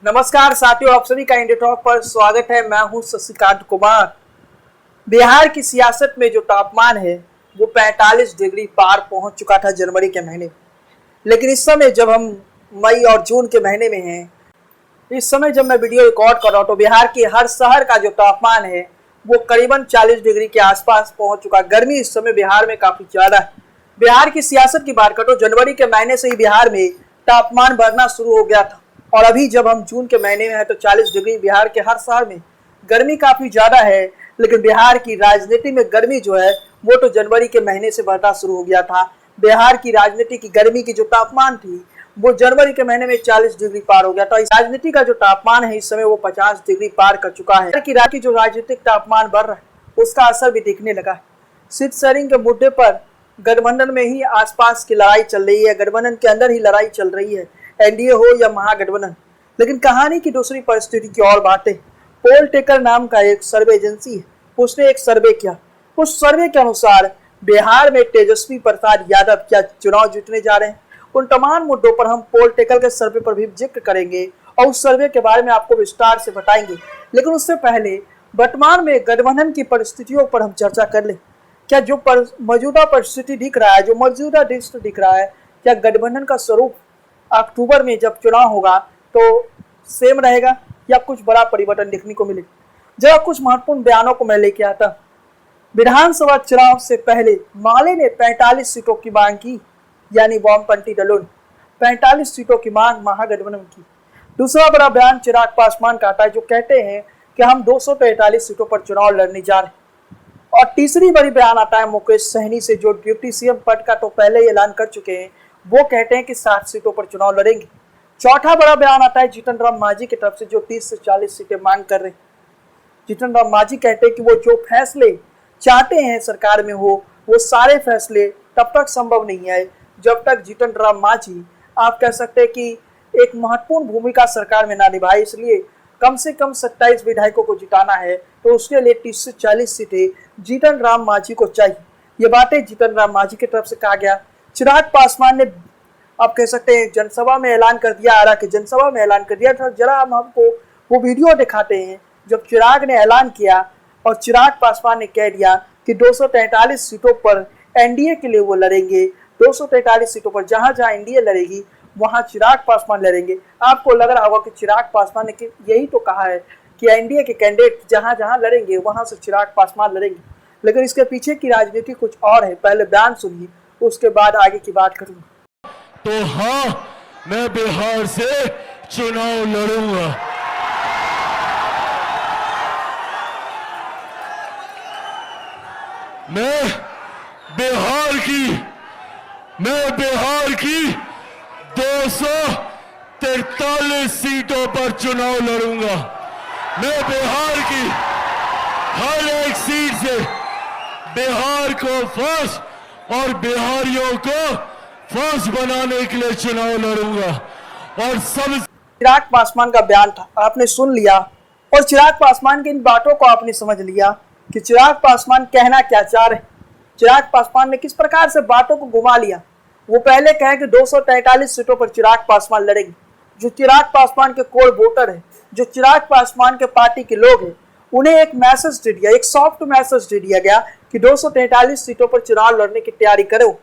नमस्कार साथियों, आप सभी का इंडिया टॉक पर स्वागत है। मैं हूं शशिकांत कुमार। बिहार की सियासत में जो तापमान है वो 45 डिग्री पार पहुंच चुका था जनवरी के महीने में। लेकिन इस समय जब हम मई और जून के महीने में हैं, इस समय जब मैं वीडियो रिकॉर्ड कर रहा हूं तो बिहार के हर शहर का जो तापमान है वो करीबन 40 डिग्री के आसपास पहुंच चुका। गर्मी इस समय बिहार में काफी ज्यादा है। बिहार की सियासत की बात करो, जनवरी के महीने से ही बिहार में तापमान बढ़ना शुरू हो गया था और अभी जब हम जून के महीने में है तो 40 डिग्री बिहार के हर शहर में गर्मी काफी ज्यादा है। लेकिन बिहार की राजनीति में गर्मी जो है वो तो जनवरी के महीने से बढ़ना शुरू हो गया था। बिहार की राजनीति की गर्मी की जो तापमान थी वो जनवरी के महीने में 40 डिग्री पार हो गया था। इस राजनीति का जो तापमान है इस समय वो 50 डिग्री पार कर चुका है। बिहार की जो राजनीतिक तापमान बढ़ रहा है उसका असर भी दिखने लगा है। सीट शेयरिंग के मुद्दे पर गठबंधन में ही आसपास की लड़ाई चल रही है, गठबंधन के अंदर ही लड़ाई चल रही है, एनडीए हो या महागठबंधन। लेकिन कहानी की दूसरी परिस्थिति की और बातें। पोल टेकर नाम का एक सर्वे एजेंसी है, उसने एक सर्वे किया। उस सर्वे के अनुसार बिहार में तेजस्वी प्रसाद यादव क्या चुनाव जीतने जा रहे हैं। उन तमाम मुद्दों पर हम पोल टेकर के सर्वे पर भी जिक्र करेंगे और उस सर्वे के बारे में आपको विस्तार से बताएंगे। लेकिन उससे पहले वर्तमान में गठबंधन की परिस्थितियों पर हम चर्चा कर लें। क्या जो मौजूदा परिस्थिति दिख रहा है, जो मौजूदा दृश्य दिख रहा है, क्या गठबंधन का स्वरूप अक्टूबर में जब चुनाव होगा तो सेम रहेगा या कुछ बड़ा परिवर्तन देखने को मिलेगा। जरा कुछ महत्वपूर्ण बयानों को मैं लेके आता। विधानसभा चुनाव से पहले माले ने 45 सीटों की मांग की, यानी वामपंथी दलों ने 45 सीटों की मांग महागठबंधन की। दूसरा बड़ा बयान चिराग पासवान का आता है जो कहते हैं कि हम 243 सीटों पर चुनाव लड़ने जा रहे हैं। और तीसरी बड़ी बयान आता है मुकेश सहनी से जो डिप्टी सीएम पद का तो पहले ही ऐलान कर चुके हैं। वो कहते हैं कि 60 सीटों पर चुनाव लड़ेंगे। चौथा बड़ा बयान आता है जीतन राम मांझी की तरफ से जो 30 से 40 सीटें मांग कर रहे हैं। जीतन राम मांझी कहते हैं कि वो जो फैसले चाहते हैं सरकार में हो वो सारे फैसले तब तक संभव नहीं है जब तक जीतन राम मांझी, आप कह सकते हैं कि एक महत्वपूर्ण भूमिका सरकार में ना निभाए। इसलिए कम से कम 27 विधायकों को जिताना है तो उसके लिए 30 से 40 सीटें जीतन राम मांझी को चाहिए। ये बातें जीतन राम मांझी की तरफ से कहा गया। चिराग पासवान ने, आप कह सकते हैं, जनसभा में ऐलान कर दिया, आरा की जनसभा में ऐलान कर दिया था। जरा हम आपको वो वीडियो दिखाते हैं जब चिराग ने ऐलान किया और चिराग पासवान ने कह दिया कि 243 सीटों पर एनडीए के लिए वो लड़ेंगे। 243 सीटों पर जहां जहां एनडीए लड़ेगी वहां चिराग पासवान लड़ेंगे। आपको लग रहा होगा कि चिराग पासवान ने यही तो कहा है कि एनडीए के कैंडिडेट जहां जहां लड़ेंगे वहां से चिराग पासवान लड़ेंगे। लेकिन इसके पीछे की राजनीति कुछ और है। पहले बयान सुनिए, उसके बाद आगे की बात करूंगा। तो हाँ, मैं बिहार से चुनाव लड़ूंगा। मैं बिहार की 243 सीटों पर चुनाव लड़ूंगा। मैं बिहार की हर एक सीट से बिहार को फर्स्ट और बिहारियों को फर्स्ट बनाने के लिए चुनाव लड़ूंगा। और सब चिराग पासवान का बयान था, आपने सुन लिया और चिराग पासवान की इन बातों को आपने समझ लिया कि चिराग पासवान कहना क्या चाह रहे। चिराग पासवान ने किस प्रकार से बातों को घुमा लिया। वो पहले कहे कि 243 सीटों पर चिराग पासवान लड़ेंगे। जो चिराग पासवान के कोर वोटर है, जो चिराग पासवान के पार्टी के लोग हैं, उन्हें एक मैसेज दे दिया, एक सॉफ्ट मैसेज दे दिया गया कि 243 सीटों पर चुनाव लड़ने की तैयारी करो।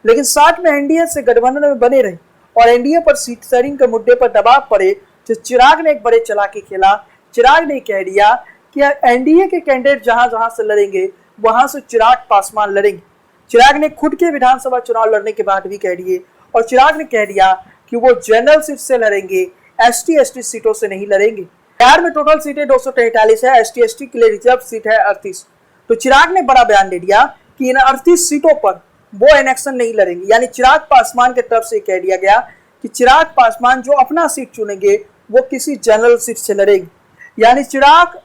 लेकिन साथ में एनडीए से गठबंधन में बने रहे और एनडीए पर सीट शेयरिंग के मुद्दे पर दबाव पड़े तो चिराग ने एक बड़े चालाकी खेला। चिराग ने कह दिया कि एनडीए के कैंडिडेट जहां जहां से लड़ेंगे वहां से चिराग पासवान लड़ेंगे। चिराग ने खुद के विधानसभा चुनाव लड़ने के बाद भी कह दिए और चिराग ने कह दिया कि वो जनरल सीट से लड़ेंगे, एसटी एसटी सीटों से नहीं लड़ेंगे। बिहार में टोटल सीटें 243 है, एसटी एसटी के लिए रिजर्व सीट है 38। तो चिराग ने बड़ा बयान दे दिया कि इन 38 सीटों पर वो इलेक्शन नहीं लड़ेंगे। यानी चिराग पासवान की तरफ से कह दिया गया कि चिराग पासवान जो अपना सीट चुनेंगे वो किसी जनरल सीट से लड़ेंगे। यानी चिराग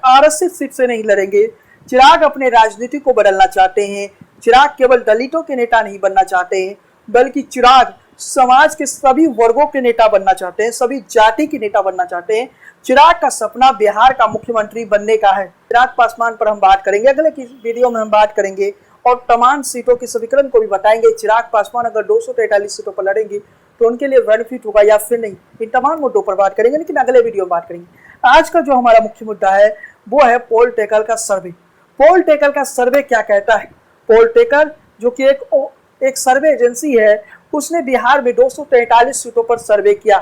आरएसएस सीट से नहीं लड़ेंगे। चिराग अपने राजनीति को बदलना चाहते हैं। चिराग केवल दलितों के नेता नहीं बनना चाहते हैं बल्कि चिराग समाज के सभी वर्गों के नेता बनना चाहते हैं, सभी जाति के नेता बनना चाहते हैं। चिराग का सपना बिहार का मुख्यमंत्री बनने का है। चिराग पासवान पर हम बात करेंगे, अगले वीडियो में हम बात करेंगे और तमाम सीटों के समीकरण को भी बताएंगे। चिराग पासवान अगर 243 सीटों पर लड़ेंगे तो उनके लिए बेनिफिट होगा या फिर नहीं, इन तमाम मुद्दों पर बात करेंगे, लेकिन अगले वीडियो में बात करेंगे। आज का जो हमारा मुख्य मुद्दा है वो है पोल टेकल का सर्वे। पोल टेकल का सर्वे क्या कहता है? पोल टेकल जो कि एक सर्वे एजेंसी है, उसने बिहार में 243 सीटों पर सर्वे किया।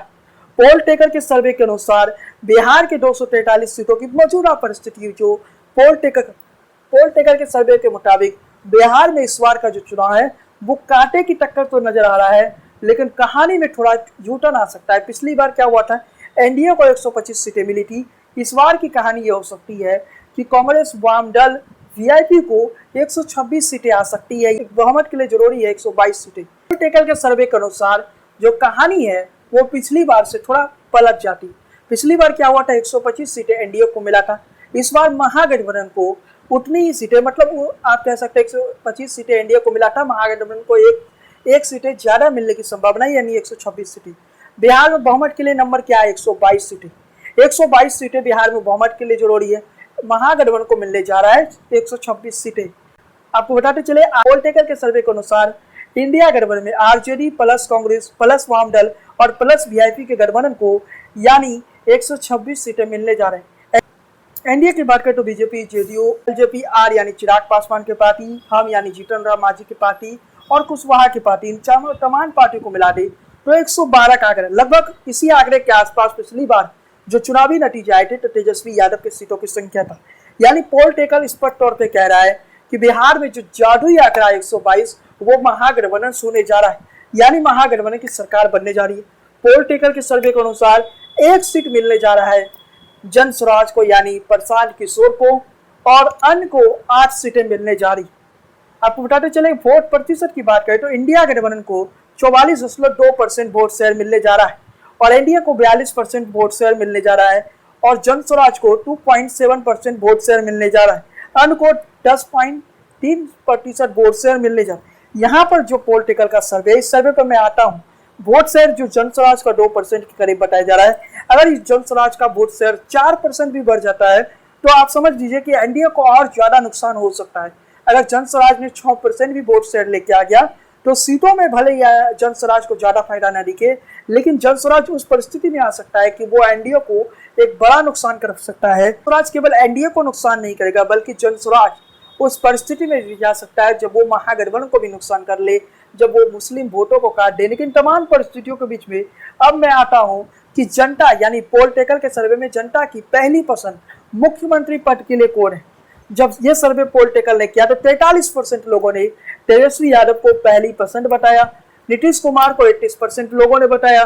पोल टेकल के सर्वे के अनुसार बिहार के 243 सीटों की मौजूदा परिस्थिति जो पोल टेकल के सर्वे के मुताबिक बिहार में इस बार का जो चुनाव है वो कांटे की टक्कर तो नजर आ रहा है, लेकिन कहानी में थोड़ा झूठन आ सकता है। पिछली बार क्या हुआ था, एनडीए को 125 सीटें मिली थी। इस बार की कहानी ये हो सकती है कि कांग्रेस वाम दल वीआईपी को 126 सीटें आ सकती है। बहुमत के लिए जरूरी है 122 सीटें। पोल टेकल के सर्वे के अनुसार जो कहानी है वो पिछली बार से थोड़ा पलट जाती। पिछली बार क्या हुआ था, 125 सीटें एनडीए को मिला था। इस बार महागठबंधन को उतनी ही सीटें, मतलब आप कह सकते हैं 125 सीटें एनडीए को मिला था, महागठबंधन को एक सीटें ज्यादा मिलने की संभावना है, यानी 126 सीटें। बिहार में बहुमत के लिए नंबर क्या है, 122 सीटें। 122 सीटें बिहार में बहुमत के लिए जरूरी है। महागठबंधन को मिलने जा रहा है 126 सीटें। आपको बताते चले, पोल टेकल के सर्वे के अनुसार इंडिया गठबंधन में आरजेडी प्लस कांग्रेस प्लस वाम दल और प्लस वीआईपी के गठबंधन को यानी 126 सीटें मिलने जा रहे हैं। एनडीए की बात करें तो बीजेपी, जेडीयू, एलजेपी, आर यानी चिराग पासवान की पार्टी, हम यानी जीतन राम मांझी की पार्टी और कुशवाहा की पार्टी, इन तमाम पार्टी को मिला दे तो 112 का आंकड़ा, लगभग इसी आंकड़े के आसपास पिछली बार जो चुनावी नतीजे आए थे तो तेजस्वी यादव के सीटों की संख्या था। यानी पोल टेकल स्पष्ट तौर पे कह रहा है कि बिहार में जो जादुई आंकड़ा 122 वो महागठबंधन छूने जा रहा है, यानी महागठबंधन की सरकार बनने जा रही है। पोल टेकल के सर्वे के अनुसार एक सीट मिलने जा रहा है जन स्वराज को, यानी प्रशांत किशोर को, और अन्य को 8 सीटें मिलने जा रही। आपको बताते चले, वोट प्रतिशत की बात करें तो इंडिया गठबंधन को 44.2% वोट शेयर मिलने जा रहा है और एनडीए को 42% वोट शेयर मिलने जा रहा है और जन स्वराज को 2.7% वोट शेयर मिलने जा रहा है, अन्य को 10.3% वोट शेयर मिलने जा रहा है। यहाँ पर जो पोल टेकल का सर्वे, इस सर्वे पर मैं आता हूँ, वोट शेयर जो जन स्वराज का 2% के करीब बताया जा रहा है। अगर इस जन स्वराज का वोट शेयर 4% भी बढ़ जाता है तो आप समझ लीजिए कि एनडीए को और ज्यादा नुकसान हो सकता है। अगर जन स्वराज ने 6% भी वोट शेयर लेके आ गया तो सीटों में भले ही जन स्वराज को ज्यादा फायदा न दिखे, लेकिन जन स्वराज उस परिस्थिति में आ सकता है कि वो एनडीए को एक बड़ा नुकसान कर सकता है। स्वराज केवल एनडीए को नुकसान नहीं करेगा बल्कि जन स्वराज उस परिस्थिति में भी जा सकता है जब वो महागठबंधन को भी नुकसान कर ले, जब वो मुस्लिम वोटों को काट दे। लेकिन तमाम परिस्थितियों के बीच में अब मैं आता हूं कि जनता, यानी पोल टेकल के सर्वे में जनता की पहली पसंद मुख्यमंत्री पद के लिए कौन है। जब ये सर्वे पोल टेकल ने किया तो 43% लोगों ने तेजस्वी यादव को पहली पसंद बताया, नीतीश कुमार को 38% लोगों ने बताया,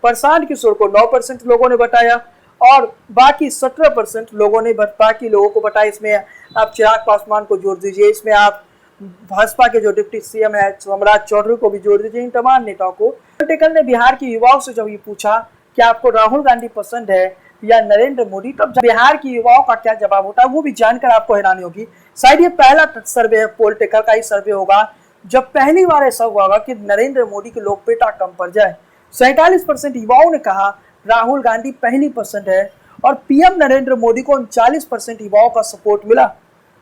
प्रशांत किशोर को 9% लोगों ने बताया और बाकी 17% लोगों ने बाकी लोगों को बताया। इसमें आप चिराग पासवान को जोड़ दीजिए, इसमें आप भाजपा के जो डिप्टी सीएम है सम्राट चौधरी को भी जोड़ दीजिए, इन तमाम नेताओं को। पोल टेकल ने बिहार के युवाओं से जब ये पूछा कि आपको राहुल गांधी पसंद है या नरेंद्र मोदी, तब बिहार के युवाओं का क्या जवाब होता है वो भी जानकर आपको हैरानी होगी। शायद ये पहला सर्वे है, पोल टेकल का ही सर्वे होगा जब पहली बार ऐसा हुआ होगा कि नरेंद्र मोदी की लोकप्रियता कम पड़ जाए। 47% युवाओं ने कहा राहुल गांधी पहली पसंद है और पीएम नरेंद्र मोदी को 39% युवाओं का सपोर्ट मिला।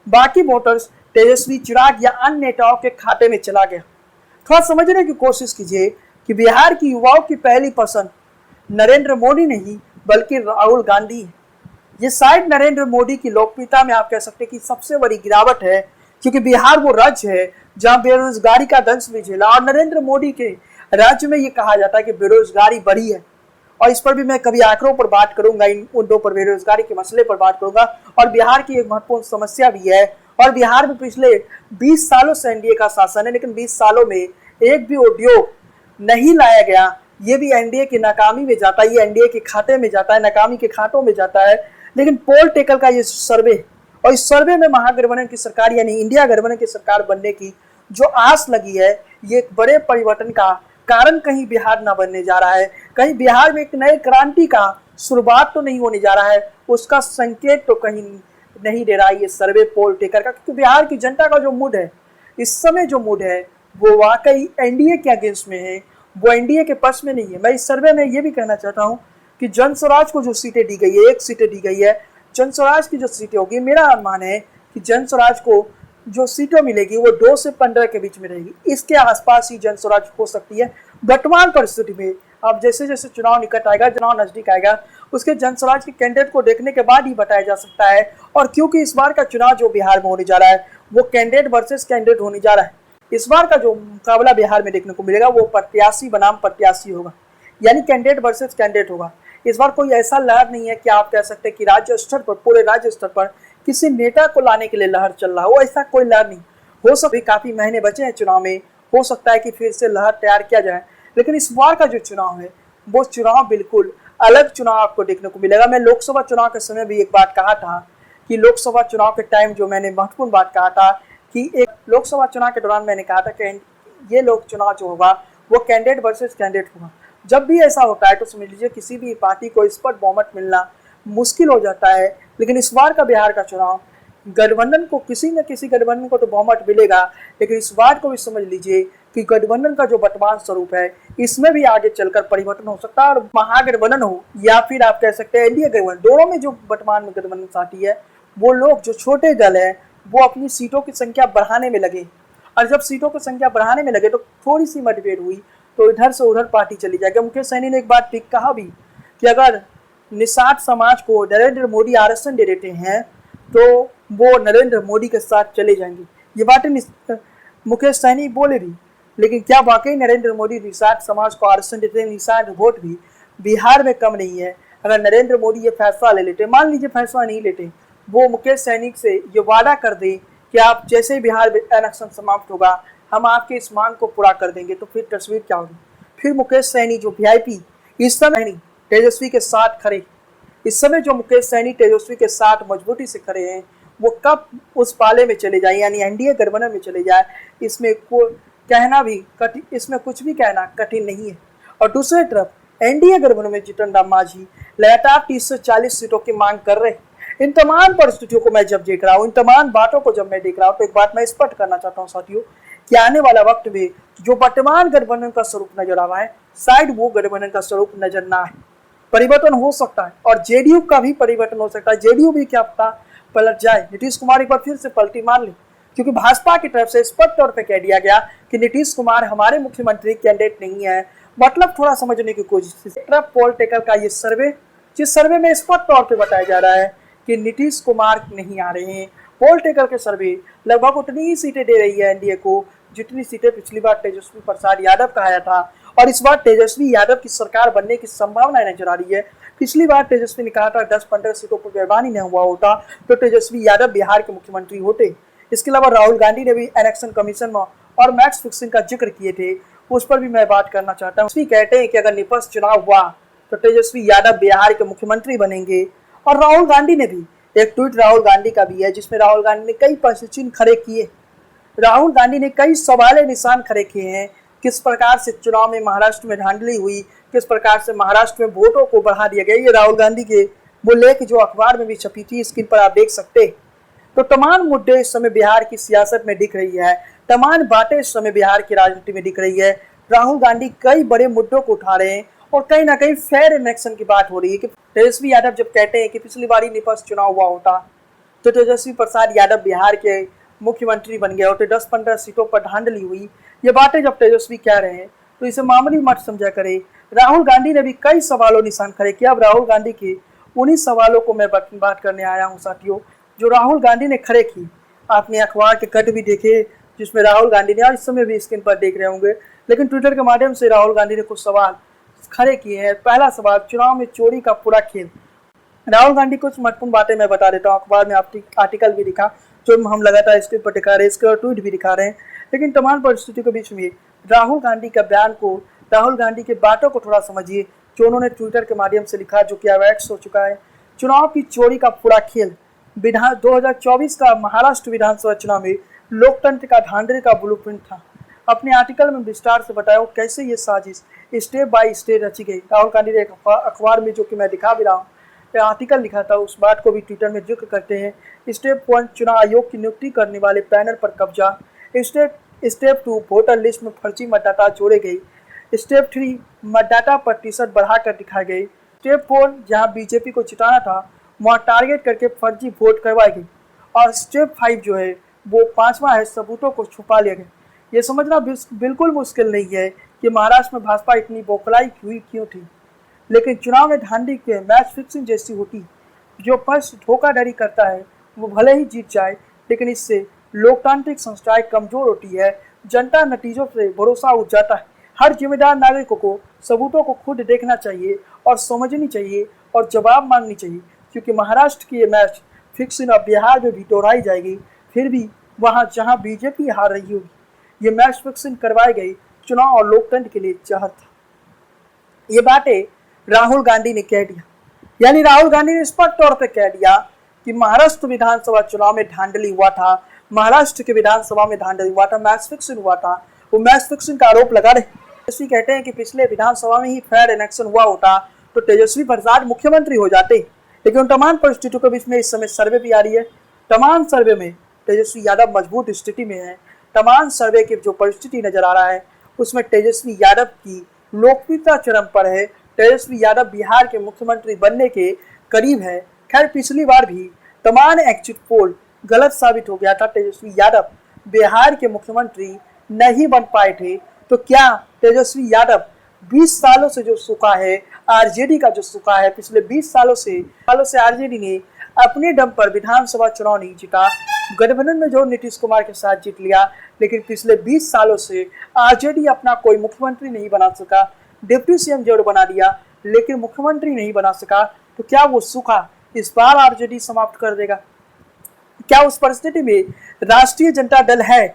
बाकी वोटर्स तेजस्वी, चिराग या अन्य नेताओं के खाते में चला गया। थोड़ा समझने की कोशिश कीजिए कि बिहार की युवाओं की पहली पसंद नरेंद्र मोदी नहीं बल्कि राहुल गांधी है। ये शायद नरेंद्र मोदी की लोकप्रियता में आप कह सकते हैं कि सबसे बड़ी गिरावट है, क्योंकि बिहार वो राज्य है जहां बेरोजगारी का दंश भी झेला और नरेंद्र मोदी के राज्य में ये कहा जाता है कि बेरोजगारी बढ़ी है। और इस पर भी मैं कभी आंकड़ों पर बात करूंगा, इन मुद्दों पर, बेरोजगारी के मसले पर बात करूंगा। और बिहार की एक महत्वपूर्ण समस्या भी है, और बिहार में पिछले 20 सालों से एनडीए का शासन है, लेकिन 20 सालों में एक भी उद्योग नहीं लाया गया। ये भी एनडीए की नाकामी में जाता है, ये एनडीए के खाते में जाता है, नाकामी के खातों में जाता है। लेकिन पोल टेकल का ये सर्वे, और इस सर्वे में महागठबंधन की सरकार यानी इंडिया गठबंधन की सरकार बनने की जो आस लगी है, ये एक बड़े परिवर्तन का कारण कहीं बिहार ना बनने जा रहा है। कहीं बिहार में एक नए क्रांति का शुरुआत तो नहीं होने जा रहा है, उसका संकेत तो कहीं नहीं दे रहा है ये सर्वे पोल टेकल का। क्योंकि बिहार की जनता का जो मूड है इस समय, जो मूड है वो वाकई एनडीए के अगेंस्ट में है, वो एनडीए के पक्ष में नहीं है। मैं इस सर्वे में ये भी कहना चाहता हूँ कि जन स्वराज को जो सीटें दी गई है, 1 सीटें दी गई है, जन स्वराज की जो सीटें होगी, मेरा अनुमान है कि जन स्वराज को जो सीटें मिलेगी वो 2 से 15 के बीच में रहेगी। इसके आसपास ही जन स्वराज हो सकती है वर्तमान परिस्थिति में, अब जैसे जैसे चुनाव निकट आएगा, चुनाव नजदीक आएगा, उसके जनसुराज के कैंडिडेट को देखने के बाद ही बताया जा सकता है। और क्योंकि इस बार का चुनाव जो बिहार में होने जा रहा है वो कैंडिडेट वर्सेस कैंडिडेट होने जा रहा है। इस बार का जो मुकाबला बिहार में देखने को मिलेगा वो प्रत्याशी बनाम प्रत्याशी होगा, यानी कैंडिडेट वर्सेस कैंडिडेट होगा। इस बार कोई ऐसा लहर नहीं है कि आप कह सकते हैं कि राज्य स्तर पर, पूरे राज्य स्तर पर किसी नेता को लाने के लिए लहर चल रहा हो, ऐसा कोई लहर नहीं। हो सकता है काफी महीने बचे हैं चुनाव में, हो सकता है कि फिर से लहर तैयार किया जाए, लेकिन इस बार का जो चुनाव है वो चुनाव बिल्कुल अलग चुनाव आपको देखने को मिलेगा। मैं लोकसभा चुनाव के समय भी एक बात कहा था कि लोकसभा चुनाव के टाइम जो मैंने महत्वपूर्ण बात कहा था कि एक लोकसभा चुनाव के दौरान मैंने कहा था कि ये लोक चुनाव जो होगा वो कैंडिडेट वर्सेस कैंडिडेट होगा। जब भी ऐसा होता है तो समझ लीजिए किसी भी पार्टी को स्पष्ट बहुमत मिलना मुश्किल हो जाता है। लेकिन इस बार का बिहार का चुनाव गठबंधन को, किसी न किसी गठबंधन को तो बहुमत मिलेगा, लेकिन इस बात को भी समझ लीजिए कि गठबंधन का जो वर्तमान स्वरूप है इसमें भी आगे चलकर परिवर्तन हो सकता है। और महागठबंधन हो या फिर आप कह सकते हैं एनडीए गठबंधन, दोनों में जो वर्तमान में गठबंधन साथी है वो लोग, जो छोटे दल है, वो अपनी सीटों की संख्या बढ़ाने में लगे। और जब सीटों की संख्या बढ़ाने में लगे तो थोड़ी सी मतभेद हुई तो इधर से उधर पार्टी चली जाएगी। मुकेश सहनी ने एक बात ठीक कहा भी कि अगर निषाद समाज को नरेंद्र मोदी आरक्षण दे देते हैं तो वो नरेंद्र मोदी के साथ चले जाएंगे। ये बातें मुकेश सहनी बोले भी, लेकिन क्या वाकई नरेंद्र मोदी निषाद समाज को आरक्षण देते हैं? निषाद वोट भी बिहार में कम नहीं है। अगर नरेंद्र मोदी ये फैसला ले लेते, मान लीजिए फैसला नहीं लेते, वो मुकेश सहनी से ये वादा कर दे कि आप जैसे ही बिहार में इलेक्शन समाप्त होगा हम आपके इस मांग को पूरा कर देंगे, तो फिर तस्वीर क्या होगी? फिर मुकेश सहनी जो वीआईपी इस समय तेजस्वी के साथ खड़े, इस समय जो मुकेश सहनी तेजस्वी के साथ मजबूती से खड़े हैं, वो कब उस पाले में चले जाए, यानी एनडीए गठबंधन में चले जाए, इसमें कहना भी कठिन, इसमें कुछ भी कहना कठिन नहीं है। और दूसरी तरफ एनडीए गठबंधन में जीतन राम मांझी लगातार 30 से 40 सीटों की मांग कर रहे हैं। इन तमाम परिस्थितियों को मैं जब देख रहा हूँ, इन तमाम बातों को जब मैं देख रहा हूँ, तो एक बात मैं स्पष्ट करना चाहता हूँ साथियों कि आने वाला वक्त में जो वर्तमान गठबंधन का स्वरूप नजर आ रहा है, शायद वो गठबंधन का स्वरूप नजर ना है। परिवर्तन हो सकता है और जेडीयू का भी परिवर्तन हो सकता है। जेडीयू भी क्या पता पलट जाए, नीतीश कुमार एक बार फिर से पलटी मार ले, क्योंकि भाजपा की तरफ से स्पष्ट तौर पर कह दिया गया कि नीतीश कुमार हमारे मुख्यमंत्री कैंडिडेट नहीं है। मतलब थोड़ा समझने की कोशिश। पोल टेकर का ये सर्वे, जिस सर्वे में स्पष्ट तौर पर बताया जा रहा है कि नीतीश कुमार नहीं आ रहे हैं। पोल टेकर के सर्वे लगभग उतनी ही सीटें दे रही है एनडीए को जितनी सीटें पिछली बार तेजस्वी प्रसाद यादव का आया था। और इस बार तेजस्वी यादव की सरकार बनने की संभावना नजर आ रही है। पिछली बार तेजस्वी ने कहा था 10-15 सीटों पर व्यवधान न हुआ होता तो तेजस्वी यादव बिहार के मुख्यमंत्री होते। इसके अलावा राहुल गांधी ने भी इलेक्शन कमीशन में और मैच फिक्सिंग का जिक्र किए थे, उस पर भी मैं बात करना चाहता हूँ। कहते हैं कि अगर निष्पक्ष चुनाव हुआ तो तेजस्वी यादव बिहार के मुख्यमंत्री बनेंगे। और राहुल गांधी ने भी एक ट्वीट राहुल गांधी का भी है जिसमें राहुल गांधी ने कई प्रश्न खड़े किए। राहुल गांधी ने कई सवाल निशान खड़े किए हैं। किस प्रकार से चुनाव में महाराष्ट्र में धांधली हुई, किस प्रकार से महाराष्ट्र में वोटों को बढ़ा दिया गया, ये राहुल गांधी के वो लेख जो अखबार में भी छपी थी, स्क्रीन पर आप देख सकते हैं। तो तमाम मुद्दे इस समय बिहार की सियासत में दिख रही है, तमाम बातें इस समय बिहार की राजनीति में दिख रही है। राहुल गांधी कई बड़े मुद्दों को उठा रहे हैं और कहीं ना कहीं फेयर इलेक्शन की बात हो रही है कि तेजस्वी यादव जब कहते हैं कि पिछली बार ही निष्पक्ष चुनाव हुआ होता तो तेजस्वी प्रसाद यादव बिहार के मुख्यमंत्री बन गए होते, 10-15 सीटों पर धांधली हुई। ये बातें जब तेजस्वी कह रहे हैं तो इसे मामूली मत समझा करे। राहुल गांधी ने भी कई सवालों निशान खड़े किया। अब राहुल गांधी के उन्हीं सवालों को मैं बात करने आया हूँ साथियों, जो राहुल गांधी ने खड़े की। आपने अखबार के कट भी देखे जिसमें राहुल गांधी ने, और इस समय भी स्क्रीन पर देख रहे होंगे, लेकिन ट्विटर के माध्यम से राहुल गांधी ने कुछ सवाल खड़े किए हैं। पहला सवाल, चुनाव में चोरी का पूरा खेल। राहुल गांधी कुछ महत्वपूर्ण बातें मैं बता देता हूँ। अखबार में आर्टिकल भी दिखा जो हम लगातार स्क्रीन पर दिखा रहे हैं, इसके ट्वीट भी दिखा रहे हैं। लेकिन तमाम परिस्थितियों के बीच में राहुल गांधी का बयान को, राहुल गांधी की बातों को थोड़ा समझिए जो उन्होंने ट्विटर के माध्यम से लिखा, जो कि अवैक्स हो चुका है। चुनाव की चोरी का पूरा खेल। 2024 का महाराष्ट्र विधानसभा चुनाव में लोकतंत्र का धांधली का ब्लूप्रिंट था। अपने आर्टिकल में विस्तार से बताया कैसे ये साजिश स्टेप बाय स्टेप रची गई। राहुल गांधी ने अखबार में, जो कि मैं दिखा भी रहा हूँ, आर्टिकल लिखा था, उस बात को भी ट्विटर में जिक्र करते हैं। स्टेप 1, चुनाव आयोग की नियुक्ति करने वाले पैनल पर कब्जा। स्टेप 2, वोटर लिस्ट में फर्जी मतदाता जोड़े गए। स्टेप 3, मतदाता प्रतिशत बढ़ाकर दिखाए गए। स्टेप 4, जहां बीजेपी को जिताना था वहां टारगेट करके फर्जी वोट करवाई गई। और स्टेप 5 जो है वो 5वां है, सबूतों को छुपा लिया गया। ये समझना बिल्कुल मुश्किल नहीं है कि महाराष्ट्र में भाजपा इतनी बौखलाई क्यों थी, लेकिन चुनाव में धांधली के मैच फिक्सिंग जैसी होती। जो पक्ष धोखाधड़ी करता है वो भले ही जीत जाए, लेकिन इससे लोकतांत्रिक संस्थाएं कमजोर होती है, जनता नतीजों से भरोसा उठ जाता है। हर जिम्मेदार नागरिकों को सबूतों को खुद देखना चाहिए और समझनी चाहिए और जवाब मांगनी चाहिए, क्योंकि महाराष्ट्र की ये मैच फिक्सिंग अब बिहार में भी दोहराई जाएगी। फिर भी वहां जहां बीजेपी हार रही होगी, ये मैच फिक्सिंग करवाई गई चुनाव और लोकतंत्र के लिए जहर था। ये बातें राहुल गांधी ने कह दिया, यानी राहुल गांधी ने स्पष्ट तौर पर कह दिया कि महाराष्ट्र विधानसभा चुनाव में धांधली हुआ था, महाराष्ट्र के विधानसभा में धांधली हुआ था, मैच फिक्सिंग हुआ था। वो मैच फिक्सिंग का आरोप लगा रहे। तेजस्वी कहते हैं कि पिछले विधानसभा में ही फेयर इलेक्शन हुआ होता तो तेजस्वी प्रसाद मुख्यमंत्री हो जाते, लेकिन उन तमाम परिस्थितियों के बीच में इस समय सर्वे भी आ रही है। तमाम सर्वे में तेजस्वी यादव मजबूत स्थिति में है। तमाम सर्वे की जो परिस्थिति नजर आ रहा है उसमें तेजस्वी यादव की लोकप्रियता चरम पर है। तेजस्वी यादव बिहार के मुख्यमंत्री बनने के करीब है। खैर, पिछली बार भी तमाम एग्जिट पोल गलत साबित हो गया था। तेजस्वी यादव बिहार के मुख्यमंत्री नहीं बन पाए थे। तो क्या तेजस्वी यादव 20 सालों से जो सूखा है, आरजेडी का जो सूखा है, पिछले 20 सालों से आरजेडी ने अपने दम पर विधानसभा चुनाव नहीं जीता। गठबंधन में जो नीतीश कुमार के साथ जीत लिया, लेकिन पिछले 20 सालों से आरजेडी अपना कोई मुख्यमंत्री नहीं बना सका। डिप्टी सीएम जरूर बना दिया, लेकिन मुख्यमंत्री नहीं बना सका। तो क्या वो सूखा इस बार आरजेडी समाप्त कर देगा? क्या उस परिस्थिति में राष्ट्रीय जनता दल है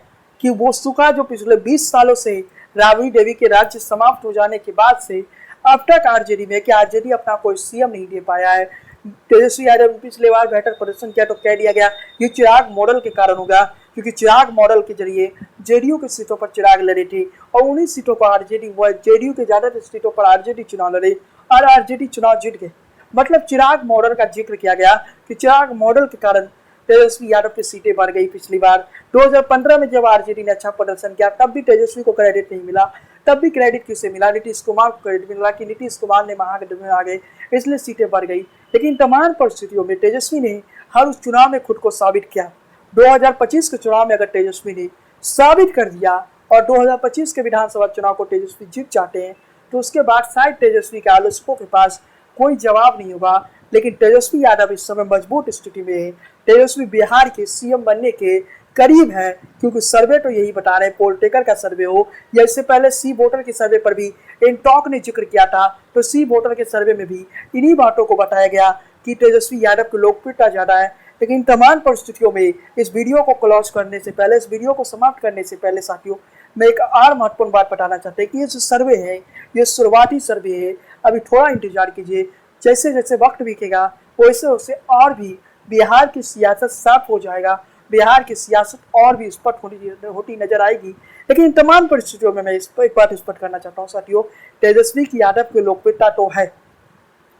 कि वो सूखा जो पिछले 20 सालों से राबड़ी देवी के राज्य समाप्त हो जाने के बाद से अब तक आरजेडी में कि आरजेडी अपना कोई सीएम नहीं दे पाया है। तेजस्वी यादव पिछले बार बेहतर प्रदर्शन किया तो कह दिया गया ये चिराग मॉडल के कारण होगा, क्योंकि चिराग मॉडल के जरिए जेडीयू की सीटों पर चिराग लड़े थे और उन्हीं सीटों पर आरजेडी जेडीयू के ज्यादातर सीटों पर आरजेडी चुनाव लड़े और आरजेडी चुनाव जीत गए। मतलब चिराग मॉडल का जिक्र किया गया कि चिराग मॉडल के कारण तेजस्वी यादव की सीटें बढ़ गई। पिछली बार 2015 में जब आरजेडी ने अच्छा प्रदर्शन किया तब भी तेजस्वी को क्रेडिट नहीं मिला। तब भी क्रेडिट किसे मिला? नीतीश कुमार को क्रेडिट मिला कि नीतीश कुमार ने महागठबंधन में आ गए, इसलिए सीटें बढ़ गई। लेकिन तमाम परिस्थितियों में तेजस्वी ने हर उस चुनाव में खुद को साबित किया। 2025 के चुनाव में अगर तेजस्वी ने साबित कर दिया और 2025 के विधानसभा चुनाव को तेजस्वी जीत जाते हैं तो उसके बाद शायद तेजस्वी के आलोचकों के पास कोई जवाब नहीं होगा। लेकिन तेजस्वी यादव इस समय मजबूत स्थिति में है। तेजस्वी बिहार के सीएम बनने के करीब है, क्योंकि सर्वे तो यही बता रहे हैं, पोल टेकर का सर्वे हो या इससे पहले सी वोटर के सर्वे पर भी इन टॉक ने जिक्र किया था, तो सी वोटर के सर्वे में भी इन्हीं बातों को बताया गया कि तेजस्वी यादव की लोकप्रियता ज्यादा है। लेकिन तमाम परिस्थितियों में इस वीडियो को क्लोज करने से पहले, इस वीडियो को समाप्त करने से पहले साथियों, मैं एक और महत्वपूर्ण बात बताना चाहते हैं कि ये जो सर्वे है ये शुरुआती सर्वे है। अभी थोड़ा इंतजार कीजिए, जैसे जैसे वक्त बीतेगा वैसे वैसे और भी बिहार की सियासत साफ हो जाएगा, बिहार की सियासत और भी स्पष्ट होती नजर आएगी। लेकिन इन तमाम परिस्थितियों में मैं एक बात स्पष्ट करना चाहता हूँ साथियों, तेजस्वी की यादव की लोकप्रियता तो है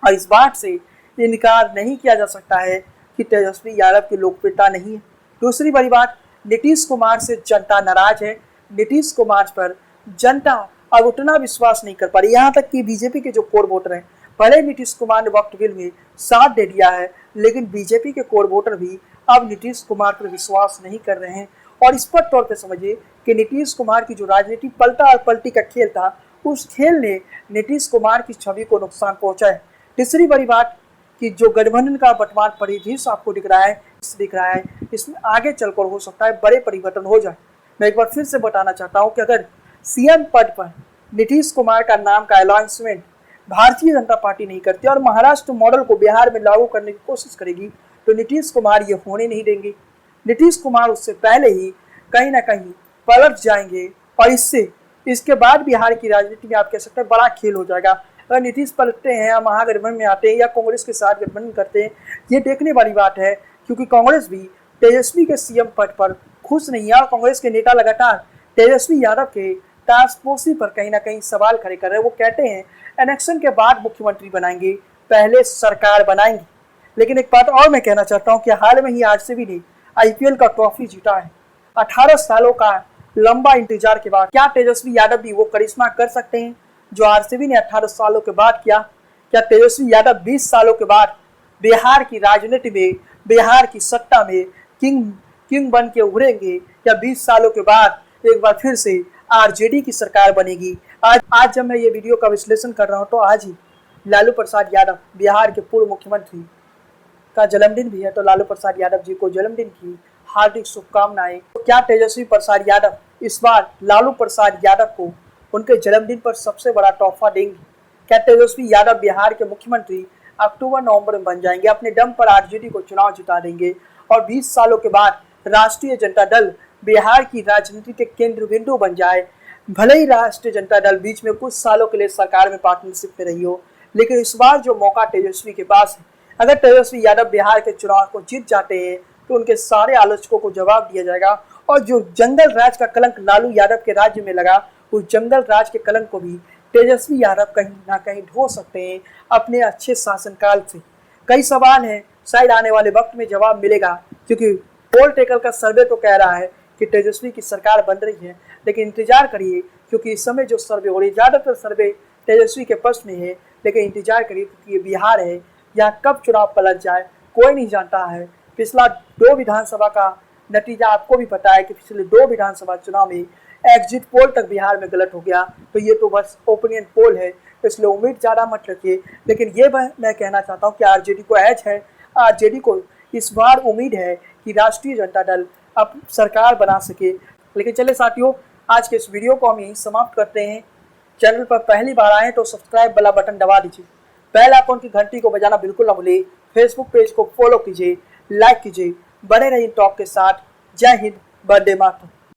और इस बात से इनकार नहीं किया जा सकता है कि तेजस्वी यादव की लोकप्रियता नहीं है। दूसरी बड़ी बात, नीतीश कुमार से जनता नाराज है। नीतीश कुमार पर जनता अब उतना विश्वास नहीं कर पा रही। यहाँ तक कि बीजेपी के जो कोर वोटर हैं, भले नीतीश कुमार ने वक्तव्य में साथ दे दिया है, लेकिन बीजेपी के कोर वोटर भी अब नीतीश कुमार पर विश्वास नहीं कर रहे हैं। और स्पष्ट तौर पर समझिए कि नीतीश कुमार की जो राजनीति पलटा और पलटी का खेल था, उस खेल ने नीतीश कुमार की छवि को नुकसान पहुंचा है। तीसरी बड़ी बात कि जो गठबंधन का वर्तमान परिदृश्य आपको दिख रहा है, इसमें आगे चलकर हो सकता है बड़े परिवर्तन हो जाए। मैं एक बार फिर से बताना चाहता हूं कि अगर सीएम पद पर नीतीश कुमार का नाम का अनाउंसमेंट भारतीय जनता पार्टी नहीं करती और महाराष्ट्र मॉडल को बिहार में लागू करने की कोशिश करेगी तो नीतीश कुमार ये होने नहीं देंगे। नीतीश कुमार उससे पहले ही कहीं ना कहीं पलट जाएंगे और इसके बाद बिहार की राजनीति में आप कह सकते हैं बड़ा खेल हो जाएगा। अगर नीतीश पलटते हैं या महागठबंधन में आते हैं या कांग्रेस के साथ गठबंधन करते हैं, ये देखने वाली बात है, क्योंकि कांग्रेस भी तेजस्वी के सीएम पद पर खुश नहीं है और कांग्रेस के नेता लगातार तेजस्वी यादव के ताजपोशी पर कहीं ना कहीं सवाल खड़े कर रहे हैं। वो कहते हैं इलेक्शन के बाद मुख्यमंत्री बनाएंगे, पहले सरकार बनाएंगे। लेकिन एक बात और मैं कहना चाहता हूं कि हाल में ही आरसीबी ने आईपीएल का ट्रॉफी जीता है। 18 सालों का लंबा इंतजार के बाद क्या तेजस्वी यादव भी वो करिश्मा कर सकते हैं जो आरसीबी ने 18 सालों के बाद किया? क्या तेजस्वी यादव 20 सालों के बाद बिहार की राजनीति में, बिहार की सत्ता में किंग बन के उभरेंगे? या 20 सालों के बाद एक बार फिर से आरजेडी की सरकार बनेगी? आज जब मैं ये वीडियो का विश्लेषण कर रहा हूँ तो आज ही लालू प्रसाद यादव बिहार के पूर्व मुख्यमंत्री का जन्मदिन भी है। तो लालू प्रसाद यादव जी को जन्मदिन की हार्दिक शुभकामनाएं। तो क्या तेजस्वी प्रसाद यादव इस बार लालू प्रसाद यादव को उनके जन्मदिन पर सबसे बड़ा तोहफा देंगे? क्या तेजस्वी यादव बिहार के मुख्यमंत्री अक्टूबर-नवंबर में बन जाएंगे, अपने दम पर आरजेडी को चुनाव जिता देंगे और 20 सालों के बाद राष्ट्रीय जनता दल बिहार की राजनीति के केंद्र बिंदु बन जाए? भले ही राष्ट्रीय जनता दल बीच में कुछ सालों के लिए सरकार में पार्टनरशिप में रही हो, लेकिन इस बार जो मौका तेजस्वी के पास है, अगर तेजस्वी यादव बिहार के चुनाव को जीत जाते हैं तो उनके सारे आलोचकों को जवाब दिया जाएगा और जो जंगल राज का कलंक लालू यादव के राज्य में लगा, उस जंगल राज के कलंक को भी तेजस्वी यादव कहीं ना कहीं ढो सकते हैं अपने अच्छे शासनकाल से। कई सवाल हैं, शायद आने वाले वक्त में जवाब मिलेगा, क्योंकि पोल टेकल का सर्वे तो कह रहा है कि तेजस्वी की सरकार बन रही है, लेकिन इंतजार करिए, क्योंकि इस समय जो सर्वे हो रही है ज़्यादातर सर्वे तेजस्वी के पक्ष में है। लेकिन इंतजार करिए, क्योंकि ये बिहार है, यहाँ कब चुनाव पलट जाए कोई नहीं जानता है। पिछला 2 विधानसभा का नतीजा आपको भी पता है कि पिछले 2 विधानसभा चुनाव में एग्जिट पोल तक बिहार में गलत हो गया। तो ये तो बस ओपिनियन पोल है, इसलिए उम्मीद ज़्यादा मत रखिए। लेकिन ये मैं कहना चाहता हूँ कि आरजेडी को एज है, आरजेडी को इस बार उम्मीद है कि राष्ट्रीय जनता दल अब सरकार बना सके। लेकिन चले साथियों, आज के इस वीडियो को हम यहीं समाप्त करते हैं। चैनल पर पहली बार आए तो सब्सक्राइब वाला बटन दबा दीजिए, बेल आइकन की घंटी को बजाना बिल्कुल ना भूलिए, फेसबुक पेज को फॉलो कीजिए, लाइक कीजिए। बने रहिए टॉप के साथ। जय हिंद, वंदे मातरम।